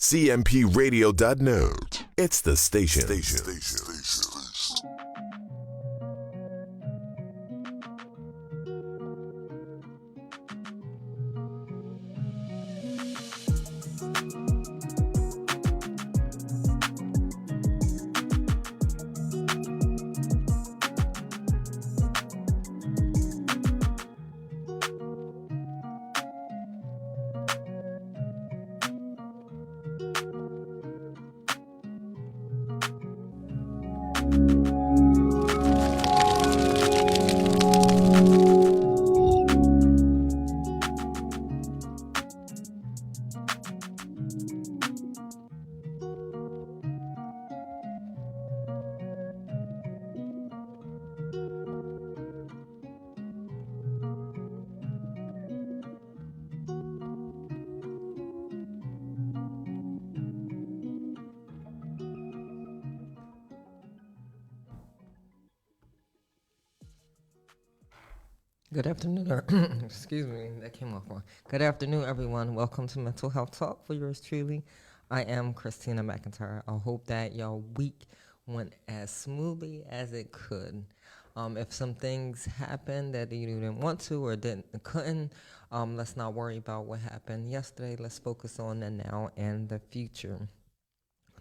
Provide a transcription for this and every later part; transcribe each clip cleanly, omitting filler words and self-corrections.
cmpradio.net. It's the station. Good afternoon, excuse me, that came off wrong. Good afternoon, everyone. Welcome to Mental Health Talk for yours truly. I am Christina McIntyre. I hope that y'all week went as smoothly as it could. If some things happened that you didn't want to or couldn't, let's not worry about what happened yesterday. Let's focus on the now and the future.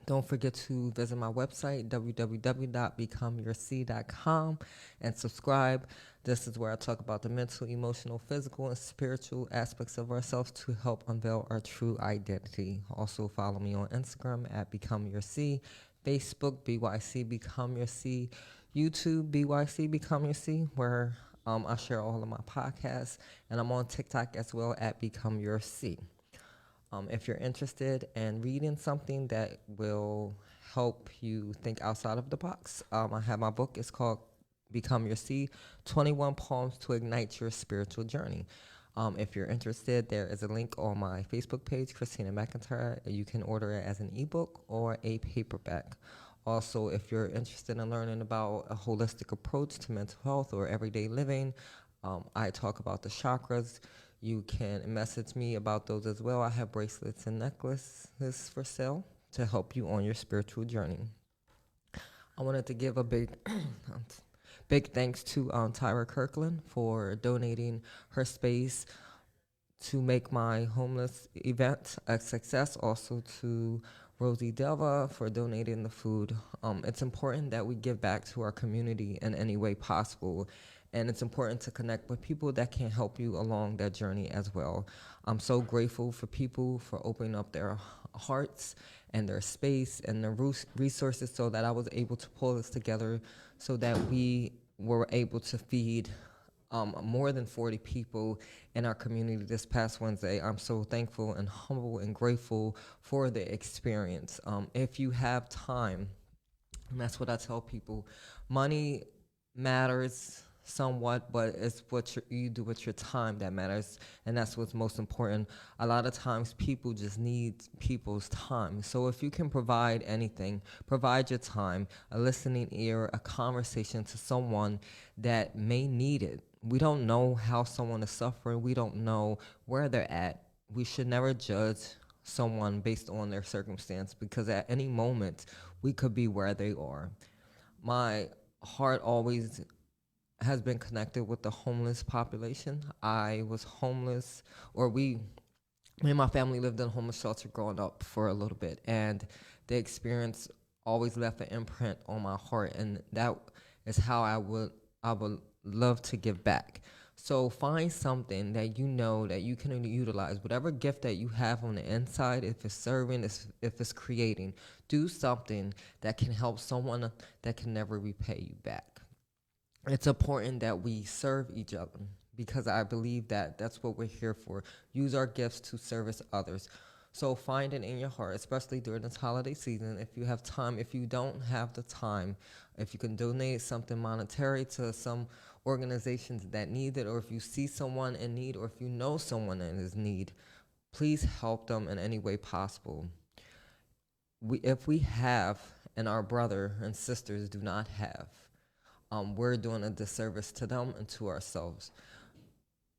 Don't forget to visit my website, www.becomeyourc.com, and subscribe. This is where I talk about the mental, emotional, physical, and spiritual aspects of ourselves to help unveil our true identity. Also, follow me on Instagram at Become Your C, Facebook, BYC Become Your C, YouTube, BYC Become Your C, where I share all of my podcasts, and I'm on TikTok as well at Become Your C. If you're interested in reading something that will help you think outside of the box, I have my book. It's called Become Your C, 21 Poems to Ignite Your Spiritual Journey. If you're interested, there is a link on my Facebook page, Christina McIntyre. You can order it as an ebook or a paperback. Also, if you're interested in learning about a holistic approach to mental health or everyday living, I talk about the chakras. You can message me about those as well. I have bracelets and necklaces for sale to help you on your spiritual journey. I wanted to give a big thanks to Tyra Kirkland for donating her space to make my homeless event a success. Also to Rosie Delva for donating the food. It's important that we give back to our community in any way possible. And it's important to connect with people that can help you along that journey as well. I'm so grateful for people for opening up their hearts and their space and their resources so that I was able to pull this together so that we were able to feed more than 40 people in our community this past Wednesday. I'm so thankful and humble and grateful for the experience. If you have time, and that's what I tell people, money matters somewhat, but it's what you do with your time that matters, and that's what's most important. A lot of times people just need people's time. So if you can provide anything, provide your time, a listening ear, a conversation to someone that may need it. We don't know how someone is suffering. We don't know where they're at. We should never judge someone based on their circumstance, because at any moment we could be where they are. My heart always has been connected with the homeless population. I was homeless, me and my family lived in a homeless shelter growing up for a little bit, and the experience always left an imprint on my heart, and that is how I would love to give back. So find something that you know that you can utilize, whatever gift that you have on the inside. If it's serving, if it's creating, do something that can help someone that can never repay you back. It's important that we serve each other, because I believe that that's what we're here for. Use our gifts to service others. So find it in your heart, especially during this holiday season. If you have time, if you don't have the time, if you can donate something monetary to some organizations that need it, or if you see someone in need, or if you know someone in need, please help them in any way possible. If we have and our brother and sisters do not have, we're doing a disservice to them and to ourselves.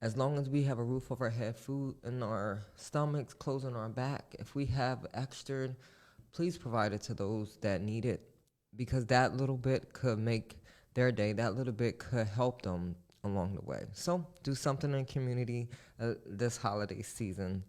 as long as we have a roof over our head, food in our stomachs, clothes on our back, if we have extra, please provide it to those that need it, because that little bit could make their day. That little bit could help them along the way. So do something in the community this holiday season.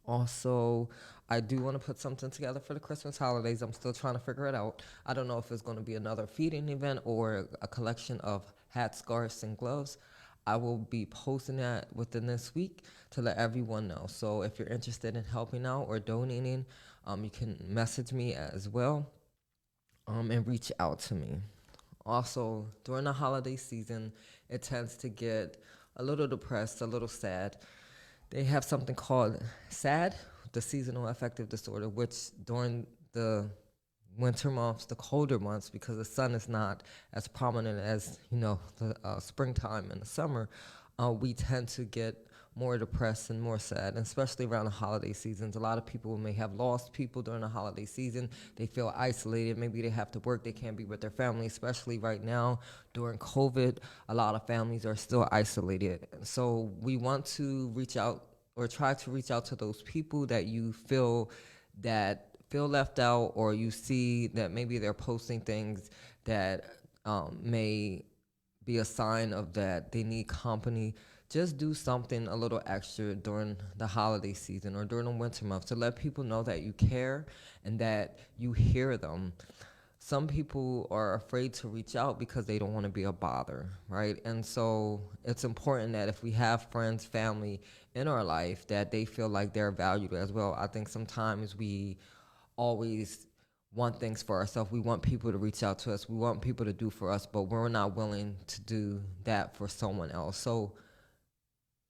Also, I do want to put something together for the Christmas holidays. I'm still trying to figure it out. I don't know if it's going to be another feeding event or a collection of hats, scarves, and gloves. I will be posting that within this week to let everyone know. So if you're interested in helping out or donating, you can message me as well, and reach out to me. Also, during the holiday season, it tends to get a little depressed, a little sad. They have something called SAD, the seasonal affective disorder, which during the winter months, the colder months, because the sun is not as prominent as the springtime and the summer, we tend to get more depressed and more sad, and especially around the holiday seasons. A lot of people may have lost people during the holiday season. They feel isolated. Maybe they have to work. They can't be with their family, especially right now during COVID. A lot of families are still isolated. So we want to reach out, or try to reach out to those people that you feel left out, or you see that maybe they're posting things that may be a sign of that they need company. Just do something a little extra during the holiday season or during the winter months to let people know that you care and that you hear them. Some people are afraid to reach out because they don't want to be a bother, right? And so it's important that if we have friends, family in our life, that they feel like they're valued as well. I think sometimes we always want things for ourselves. We want people to reach out to us. We want people to do for us, but we're not willing to do that for someone else. So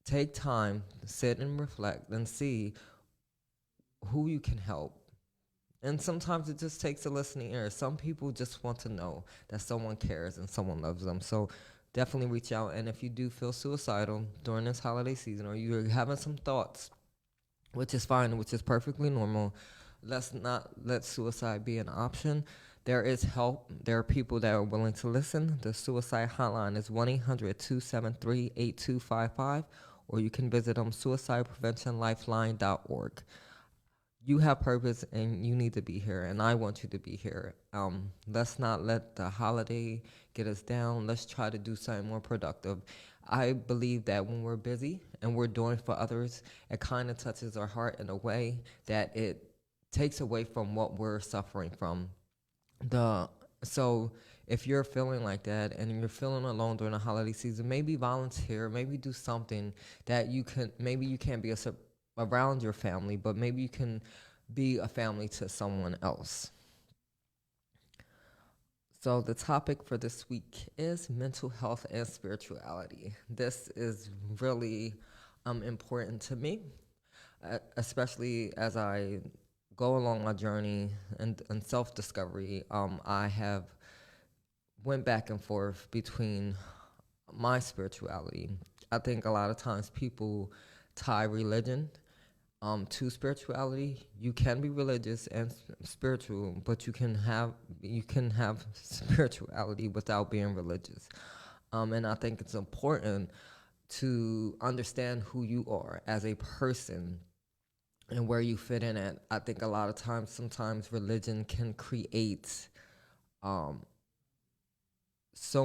take time, sit and reflect and see who you can help. And sometimes it just takes a listening ear. Some people just want to know that someone cares and someone loves them. So definitely reach out. And if you do feel suicidal during this holiday season, or you're having some thoughts, which is fine, which is perfectly normal, let's not let suicide be an option. There is help. There are people that are willing to listen. The suicide hotline is 1-800-273-8255, or you can visit them suicidepreventionlifeline.org. You have purpose and you need to be here, and I want you to be here. Let's not let the holiday get us down. Let's try to do something more productive. I believe that when we're busy and we're doing for others, it kind of touches our heart in a way that it takes away from what we're suffering from. So if you're feeling like that and you're feeling alone during the holiday season, maybe volunteer, maybe do something that you can. Maybe you can't be around your family, but maybe you can be a family to someone else. So the topic for this week is mental health and spirituality. This is really important to me, especially as I go along my journey and self-discovery. I have went back and forth between my spirituality. I think a lot of times people tie religion to spirituality. You can be religious and spiritual, but you can have spirituality without being religious. And I think it's important to understand who you are as a person and where you fit in at. I think a lot of times, sometimes religion can create so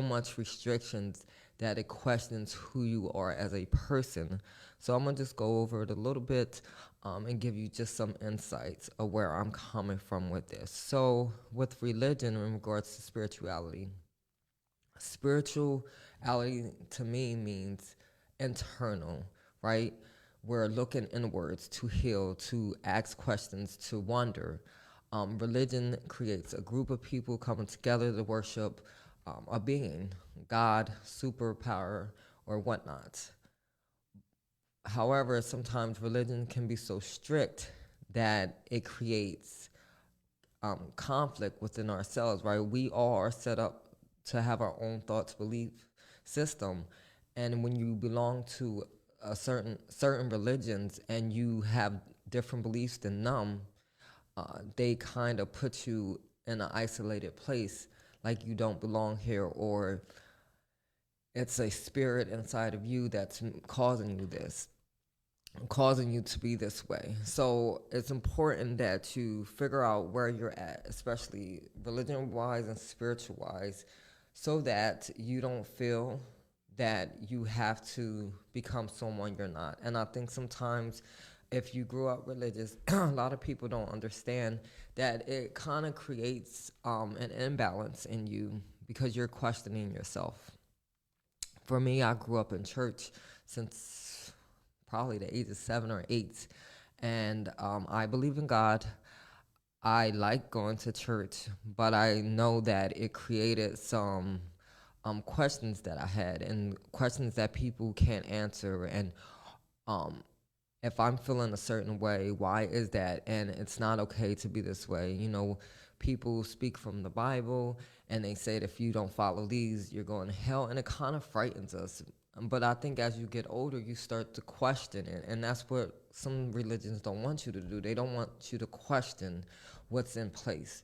much restrictions that it questions who you are as a person. So I'm going to just go over it a little bit and give you just some insights of where I'm coming from with this. So with religion in regards to spirituality to me means internal, right? We're looking inwards to heal, to ask questions, to wonder. Religion creates a group of people coming together to worship a being, God, superpower, or whatnot. However, sometimes religion can be so strict that it creates conflict within ourselves, right? We all are set up to have our own thoughts, belief system, and when you belong to a certain religions and you have different beliefs than them, they kind of put you in an isolated place, like you don't belong here, or it's a spirit inside of you that's causing you this, causing you to be this way. So it's important that you figure out where you're at, especially religion wise and spiritual wise, so that you don't feel that you have to become someone you're not. And I think sometimes if you grew up religious, a lot of people don't understand that it kind of creates an imbalance in you because you're questioning yourself. For me, I grew up in church since probably the age of 7 or 8, and I believe in God. I like going to church, but I know that it created some questions that I had and questions that people can't answer. And um, if I'm feeling a certain way, why is that? And it's not okay to be this way. People speak from the Bible and they say that if you don't follow these, you're going to hell. And it kind of frightens us. But I think as you get older, you start to question it. And that's what some religions don't want you to do. They don't want you to question what's in place.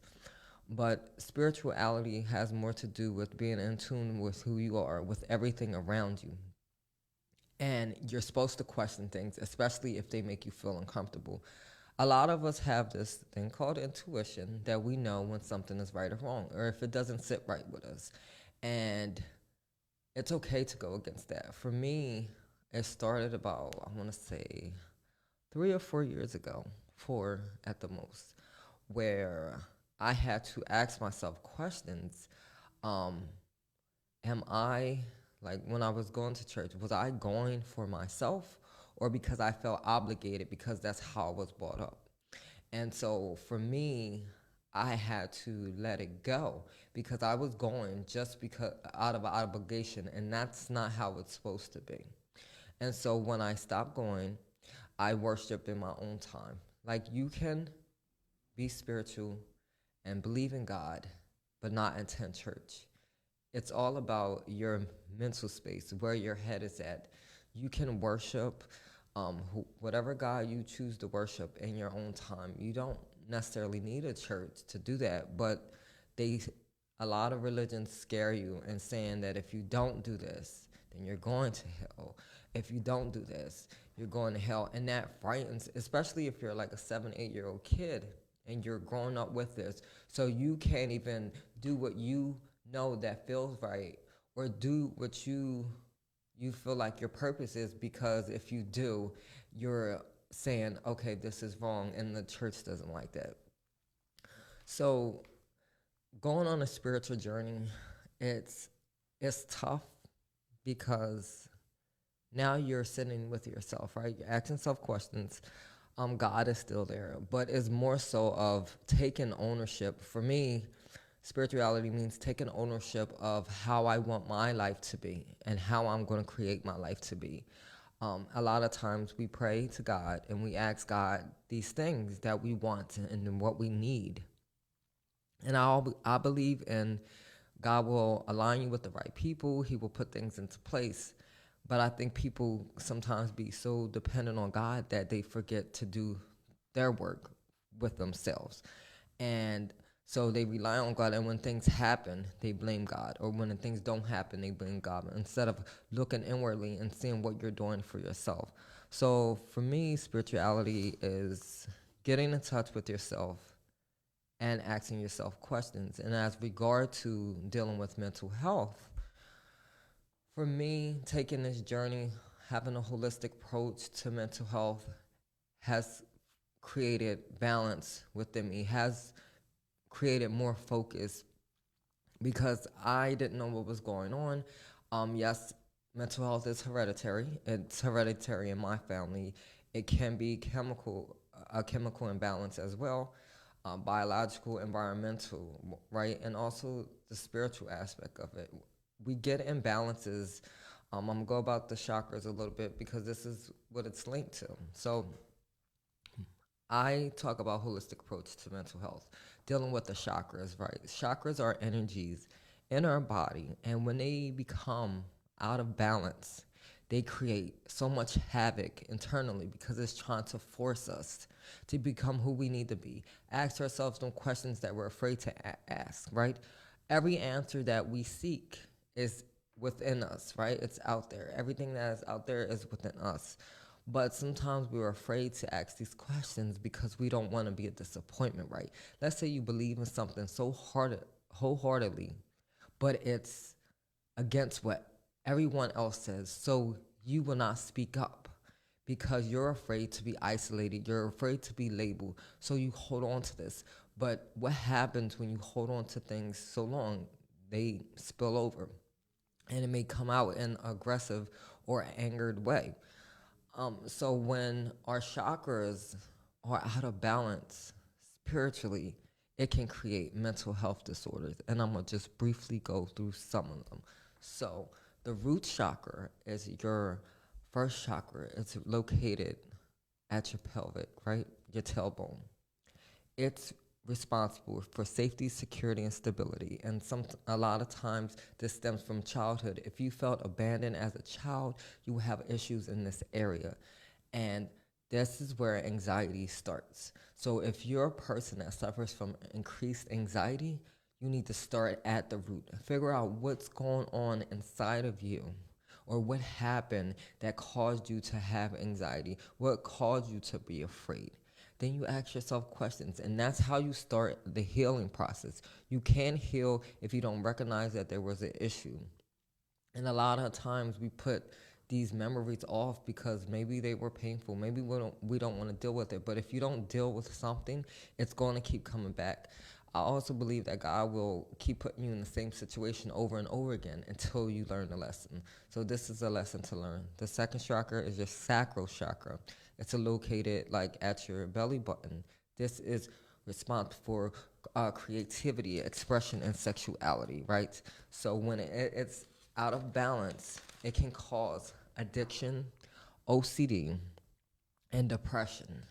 But spirituality has more to do with being in tune with who you are, with everything around you. And you're supposed to question things, especially if they make you feel uncomfortable. A lot of us have this thing called intuition that we know when something is right or wrong, or if it doesn't sit right with us. And it's okay to go against that. For me, it started about, I want to say, 3 or 4 years ago, 4 at the most, where I had to ask myself questions. Um, am I, like when I was going to church, was I going for myself or because I felt obligated because that's how I was brought up? And so for me, I had to let it go because I was going just because out of obligation, and that's not how it's supposed to be. And so when I stopped going, I worshiped in my own time. Like you can be spiritual and believe in God, but not attend church. It's all about your mental space, where your head is at. You can worship whatever God you choose to worship in your own time. You don't necessarily need a church to do that, but they, a lot of religions scare you and saying that if you don't do this, then you're going to hell. If you don't do this, you're going to hell. And that frightens, especially if you're like a 7, 8-year-old kid and you're growing up with this. So you can't even do what you know that feels right or do what you feel like your purpose is, because if you do, you're saying, okay, this is wrong, and the church doesn't like that. So going on a spiritual journey, it's it's tough because now you're sitting with yourself, right? You're asking self questions. God is still there, but it's more so of taking ownership. For me, spirituality means taking ownership of how I want my life to be and how I'm going to create my life to be. A lot of times we pray to God and we ask God these things that we want and what we need. And I believe in God will align you with the right people. He will put things into place. But I think people sometimes be so dependent on God that they forget to do their work with themselves. And so they rely on God, and when things happen, they blame God. Or when things don't happen, they blame God instead of looking inwardly and seeing what you're doing for yourself. So for me, spirituality is getting in touch with yourself and asking yourself questions. And as regard to dealing with mental health, for me, taking this journey, having a holistic approach to mental health has created balance within me, has created more focus because I didn't know what was going on. Yes, mental health is hereditary. It's hereditary in my family. It can be a chemical imbalance as well, biological, environmental, right? And also the spiritual aspect of it. We get imbalances. I'm going to go about the chakras a little bit because this is what it's linked to. So I talk about holistic approach to mental health, dealing with the chakras, right? Chakras are energies in our body, and when they become out of balance, they create so much havoc internally because it's trying to force us to become who we need to be. Ask ourselves some questions that we're afraid to ask, right? Every answer that we seek is within us, right? It's out there. Everything that is out there is within us. But sometimes we're afraid to ask these questions because we don't want to be a disappointment, right? Let's say you believe in something so wholeheartedly, but it's against what everyone else says. So you will not speak up because you're afraid to be isolated. You're afraid to be labeled. So you hold on to this. But what happens when you hold on to things so long? They spill over and it may come out in aggressive or angered way. So when our chakras are out of balance spiritually, it can create mental health disorders. And I'm going to just briefly go through some of them. So the root chakra is your first chakra. It's located at your pelvic, right? Your tailbone. It's responsible for safety, security, and stability. And a lot of times this stems from childhood. If you felt abandoned as a child, you will have issues in this area. And this is where anxiety starts. So if you're a person that suffers from increased anxiety, you need to start at the root. Figure out what's going on inside of you, or what happened that caused you to have anxiety, what caused you to be afraid. Then you ask yourself questions, and that's how you start the healing process. You can't heal if you don't recognize that there was an issue. And a lot of times we put these memories off because maybe they were painful. Maybe we don't want to deal with it. But if you don't deal with something, it's going to keep coming back. I also believe that God will keep putting you in the same situation over and over again until you learn the lesson. So this is a lesson to learn. The second chakra is your sacral chakra. It's located like at your belly button. This is responsible for creativity, expression, and sexuality, right? So when it's out of balance, it can cause addiction, OCD, and depression.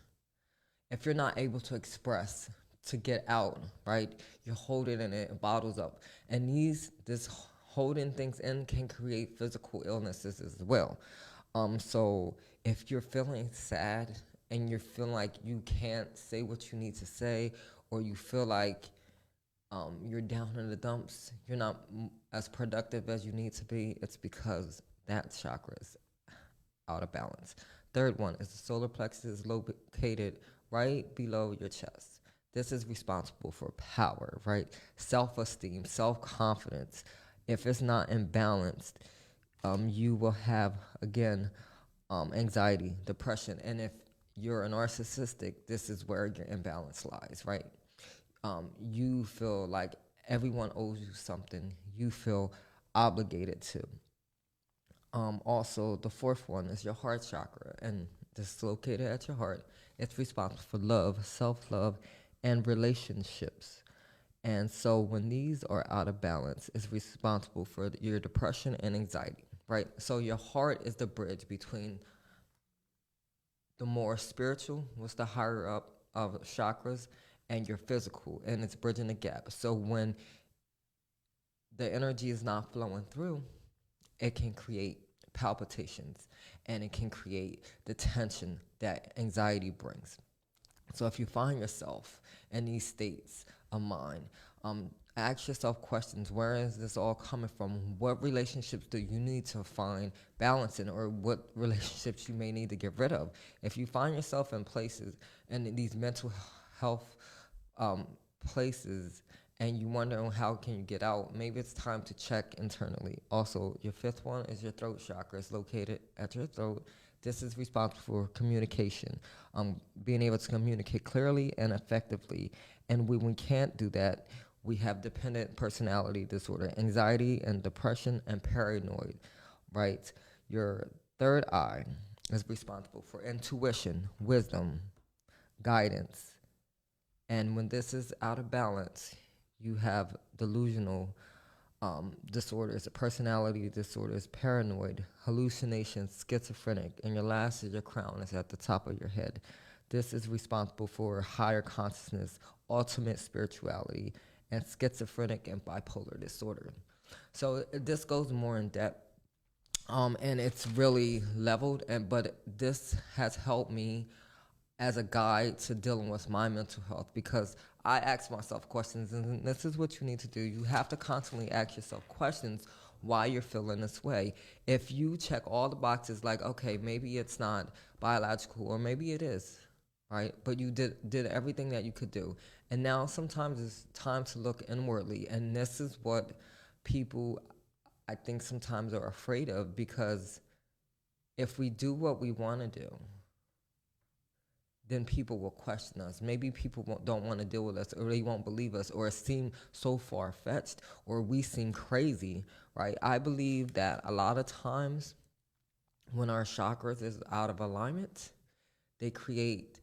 If you're not able to express, to get out, right, you're holding and it bottles up. And this holding things in can create physical illnesses as well. So if you're feeling sad and you're feeling like you can't say what you need to say, or you feel like you're down in the dumps, you're not as productive as you need to be, it's because that chakra is out of balance. Third one is the solar plexus, located right below your chest. This is responsible for power, right? Self-esteem, self-confidence. If it's not imbalanced, you will have, again, anxiety, depression. And if you're a narcissistic, this is where your imbalance lies, right? You feel like everyone owes you something. You feel obligated to. Also, the fourth one is your heart chakra, and this is located at your heart. It's responsible for love, self-love, and relationships. And so when these are out of balance, it's responsible for your depression and anxiety, right? So your heart is the bridge between the more spiritual, what's the higher up of chakras, and your physical, and it's bridging the gap. So when the energy is not flowing through, it can create palpitations, and it can create the tension that anxiety brings. So if you find yourself in these states of mind, ask yourself questions. Where is this all coming from? What relationships do you need to find balance in, or what relationships you may need to get rid of? If you find yourself in places, in these mental health places, and you wonder how can you get out, maybe it's time to check internally. Also, your fifth one is your throat chakra. It's located at your throat. This is responsible for communication, being able to communicate clearly and effectively. And when we can't do that, we have dependent personality disorder, anxiety and depression, and paranoid, right? Your third eye is responsible for intuition, wisdom, guidance. And when this is out of balance, you have delusional disorders, personality disorders, paranoid, hallucinations, schizophrenic, and your last is your crown, is at the top of your head. This is responsible for higher consciousness, ultimate spirituality, and schizophrenic and bipolar disorder. So this goes more in depth, and it's really leveled. But this has helped me as a guide to dealing with my mental health, because I ask myself questions, and this is what you need to do. You have to constantly ask yourself questions. why you're feeling this way. If you check all the boxes, like, okay, maybe it's not biological, or maybe it is, right? But you did everything that you could do. And now sometimes it's time to look inwardly. And this is what people, I think, sometimes are afraid of, because if we do what we want to do, then people will question us. Maybe people don't want to deal with us, or they won't believe us, or it seems so far-fetched, or we seem crazy, right? I believe that a lot of times when our chakras is out of alignment, they create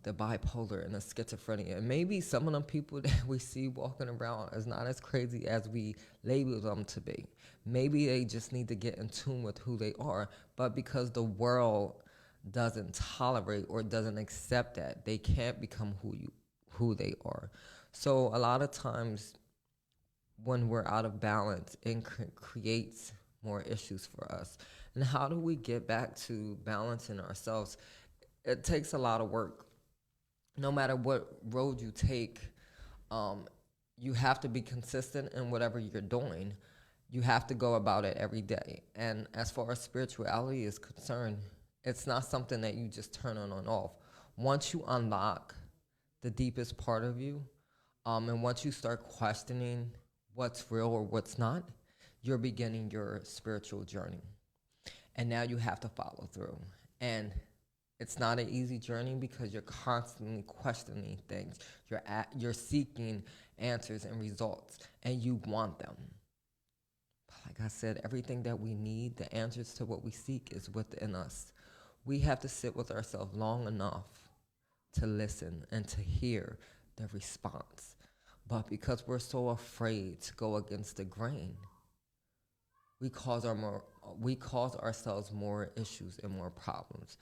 the bipolar and the schizophrenia. And maybe some of them people that we see walking around is not as crazy as we label them to be. Maybe they just need to get in tune with who they are. But because the world doesn't tolerate or doesn't accept that, they can't become who they are. So a lot of times when we're out of balance, it creates more issues for us. And how do we get back to balancing ourselves? It takes a lot of work. No matter what road you take, you have to be consistent in whatever you're doing. You have to go about it every day. And as far as spirituality is concerned, it's not something that you just turn on and off. Once you unlock the deepest part of you, and once you start questioning what's real or what's not, you're beginning your spiritual journey. And now you have to follow through. And it's not an easy journey, because you're constantly questioning things. You're seeking answers and results, and you want them. But like I said, everything that we need, the answers to what we seek, is within us. We have to sit with ourselves long enough to listen and to hear the response. But because we're so afraid to go against the grain, we cause ourselves more issues and more problems.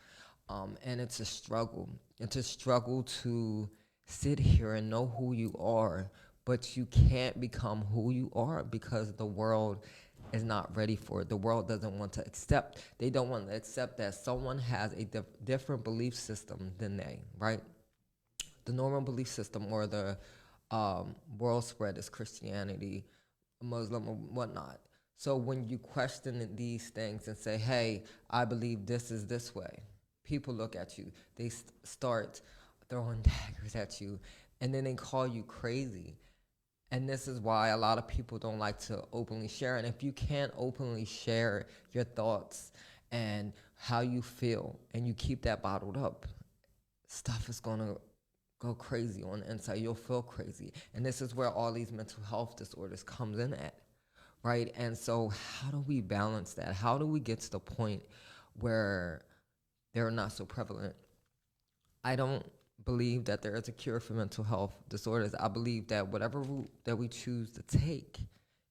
And it's a struggle. It's a struggle to sit here and know who you are, but you can't become who you are because the world is not ready for it. The world doesn't want to accept. They don't want to accept that someone has a different belief system than they, right? The normal belief system, or the world spread, is Christianity, Muslim, or whatnot. So when you question these things and say, hey, I believe this is this way, people look at you. They start throwing daggers at you, and then they call you crazy. And this is why a lot of people don't like to openly share. And if you can't openly share your thoughts and how you feel, and you keep that bottled up, stuff is going to go crazy on the inside. You'll feel crazy. And this is where all these mental health disorders comes in at, right? And so how do we balance that? How do we get to the point where they're not so prevalent? I don't believe that there is a cure for mental health disorders. I believe that whatever route that we choose to take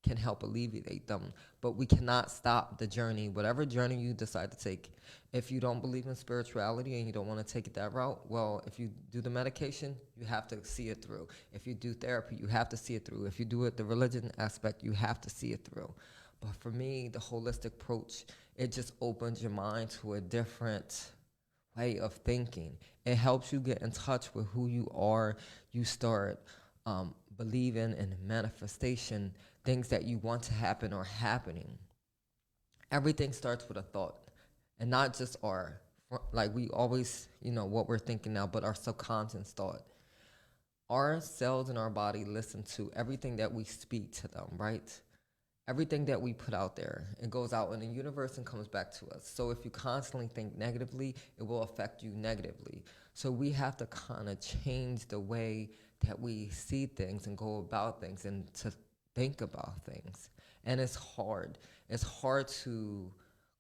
can help alleviate them, but we cannot stop the journey, whatever journey you decide to take. If you don't believe in spirituality and you don't want to take it that route, well, if you do the medication, you have to see it through. If you do therapy, you have to see it through. If you do it the religion aspect, you have to see it through. But for me, the holistic approach, it just opens your mind to a different way of thinking. It helps you get in touch with who you are. You start believing in manifestation, things that you want to happen are happening. Everything starts with a thought, and not just like we always, what we're thinking now, but our subconscious thought. Our cells in our body listen to everything that we speak to them, right? Everything that we put out there, it goes out in the universe and comes back to us. So if you constantly think negatively, it will affect you negatively. So we have to kind of change the way that we see things and go about things and to think about things. And it's hard. It's hard to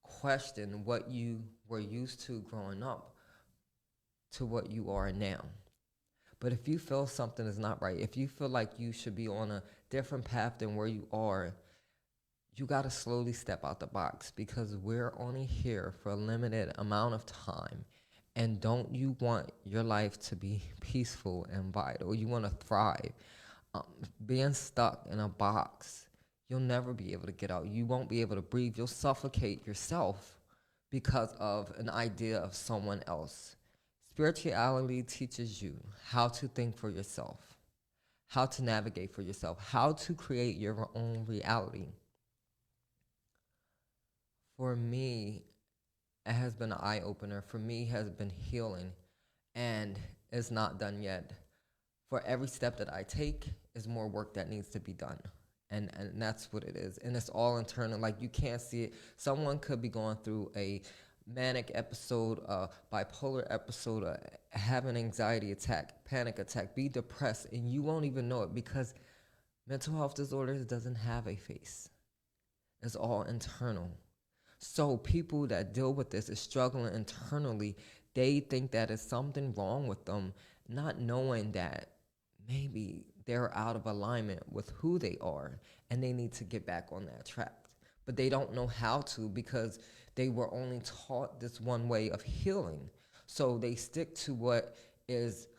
question what you were used to growing up to what you are now. But if you feel something is not right, if you feel like you should be on a different path than where you are, you got to slowly step out the box, because we're only here for a limited amount of time. And don't you want your life to be peaceful and vital? You want to thrive. Being stuck in a box, you'll never be able to get out. You won't be able to breathe. You'll suffocate yourself because of an idea of someone else. Spirituality teaches you how to think for yourself, how to navigate for yourself, how to create your own reality. For me, it has been an eye opener. For me, has been healing, and it's not done yet. For every step that I take, is more work that needs to be done. And that's what it is. And it's all internal. Like, you can't see it. Someone could be going through a manic episode, a bipolar episode, have an anxiety attack, panic attack, be depressed, and you won't even know it because mental health disorders doesn't have a face. It's all internal. So people that deal with this is struggling internally. They think that is something wrong with them, not knowing that maybe they're out of alignment with who they are and they need to get back on that track. But they don't know how to because they were only taught this one way of healing. So they stick to what is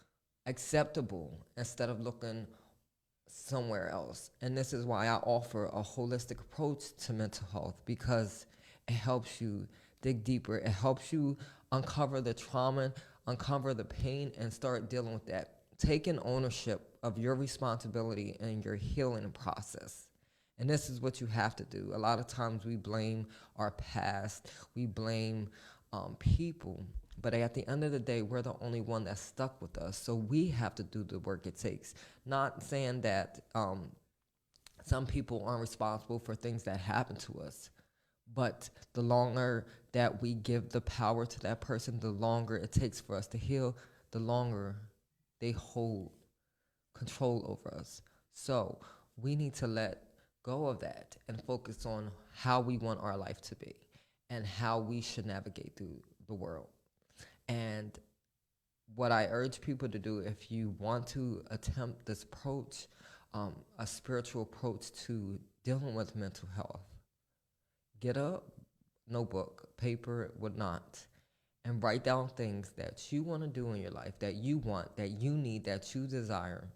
acceptable instead of looking somewhere else. And this is why I offer a holistic approach to mental health, because it helps you dig deeper. It helps you uncover the trauma, uncover the pain, and start dealing with that. Taking ownership of your responsibility and your healing process. And this is what you have to do. A lot of times we blame our past, we blame people, but at the end of the day, we're the only one that's stuck with us. So we have to do the work it takes. Not saying that some people aren't responsible for things that happen to us, but the longer that we give the power to that person, the longer it takes for us to heal, the longer they hold control over us. So we need to let go of that and focus on how we want our life to be and how we should navigate through the world. And what I urge people to do, if you want to attempt this approach, a spiritual approach to dealing with mental health, get a notebook, paper, whatnot, and write down things that you want to do in your life, that you want, that you need, that you desire,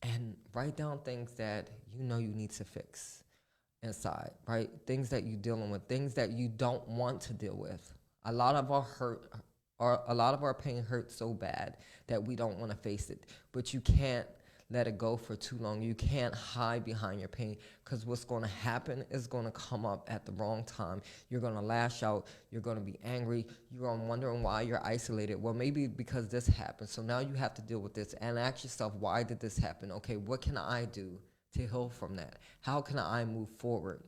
and write down things that you know you need to fix inside, right? Things that you're dealing with, things that you don't want to deal with. A lot of our hurt, or a lot of our pain hurts so bad that we don't want to face it, but you can't let it go for too long. You can't hide behind your pain, because what's going to happen is going to come up at the wrong time. You're going to lash out. You're going to be angry. You're going to wondering why you're isolated. Well, maybe because this happened. So now you have to deal with this and ask yourself, why did this happen? Okay, what can I do to heal from that? How can I move forward?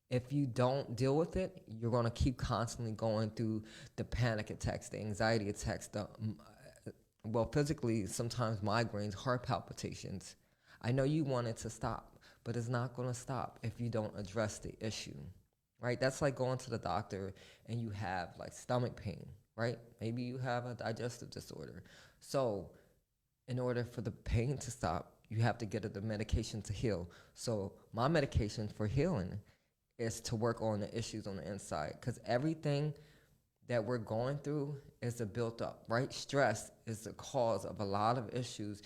If you don't deal with it, you're going to keep constantly going through the panic attacks, the anxiety attacks, physically, sometimes migraines, heart palpitations. I know you want it to stop, but it's not going to stop if you don't address the issue, right? That's like going to the doctor and you have like stomach pain, right? Maybe you have a digestive disorder. So in order for the pain to stop, you have to get the medication to heal. So my medication for healing is to work on the issues on the inside, because everything that we're going through is a built up, right? Stress is the cause of a lot of issues,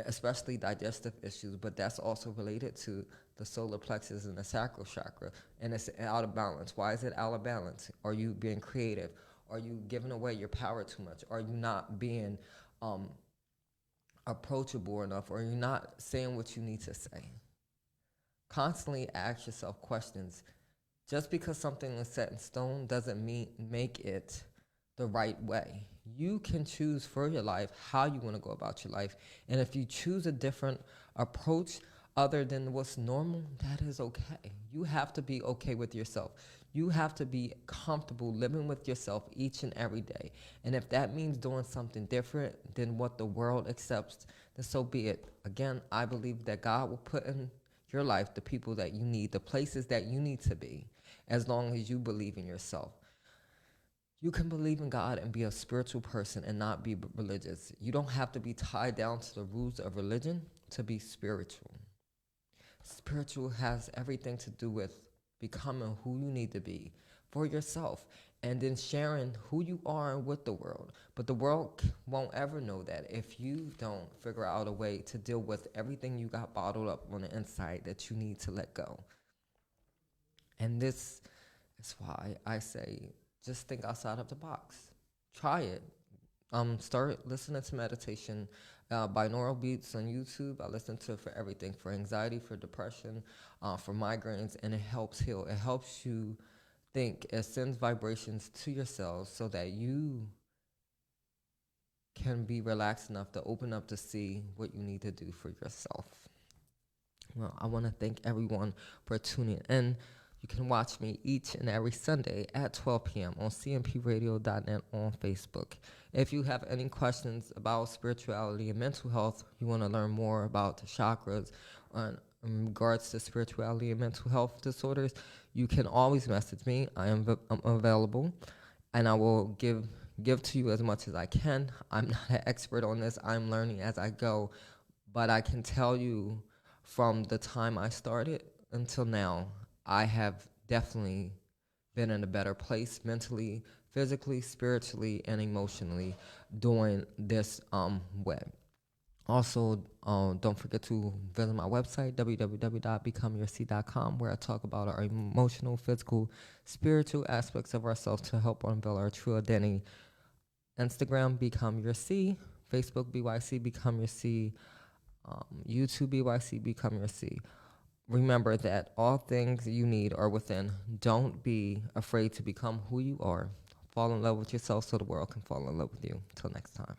especially digestive issues, but that's also related to the solar plexus and the sacral chakra, and it's out of balance. Why is it out of balance? Are you being creative? Are you giving away your power too much? Are you not being approachable enough? Or are you not saying what you need to say? Constantly ask yourself questions. Just because something is set in stone doesn't make it the right way. You can choose for your life how you want to go about your life. And if you choose a different approach other than what's normal, that is okay. You have to be okay with yourself. You have to be comfortable living with yourself each and every day. And if that means doing something different than what the world accepts, then so be it. Again, I believe that God will put in your life the people that you need, the places that you need to be, as long as you believe in yourself. You can believe in God and be a spiritual person and not be religious. You don't have to be tied down to the rules of religion to be spiritual. Spiritual has everything to do with becoming who you need to be for yourself, and then sharing who you are with the world. But the world won't ever know that if you don't figure out a way to deal with everything you got bottled up on the inside that you need to let go. And this is why I say, just think outside of the box. Try it. Start listening to meditation, binaural beats on YouTube. I listen to it for everything, for anxiety, for depression, for migraines, and it helps heal. It helps you think it sends vibrations to your cells so that you can be relaxed enough to open up to see what you need to do for yourself. Well, I want to thank everyone for tuning in. You can watch me each and every Sunday at 12 p.m. on cmpradio.net on Facebook. If you have any questions about spirituality and mental health, you want to learn more about the chakras in regards to spirituality and mental health disorders, you can always message me. I'm available, and I will give to you as much as I can. I'm not an expert on this. I'm learning as I go, but I can tell you from the time I started until now, I have definitely been in a better place mentally, physically, spiritually, and emotionally doing this way. Also, don't forget to visit my website, www.becomeyourseed.com, where I talk about our emotional, physical, spiritual aspects of ourselves to help unveil our true identity. Instagram, Become Your Seed. Facebook, BYC, Become Your Seed. YouTube, BYC, Become Your Seed. Remember that all things you need are within. Don't be afraid to become who you are. Fall in love with yourself so the world can fall in love with you. Till next time.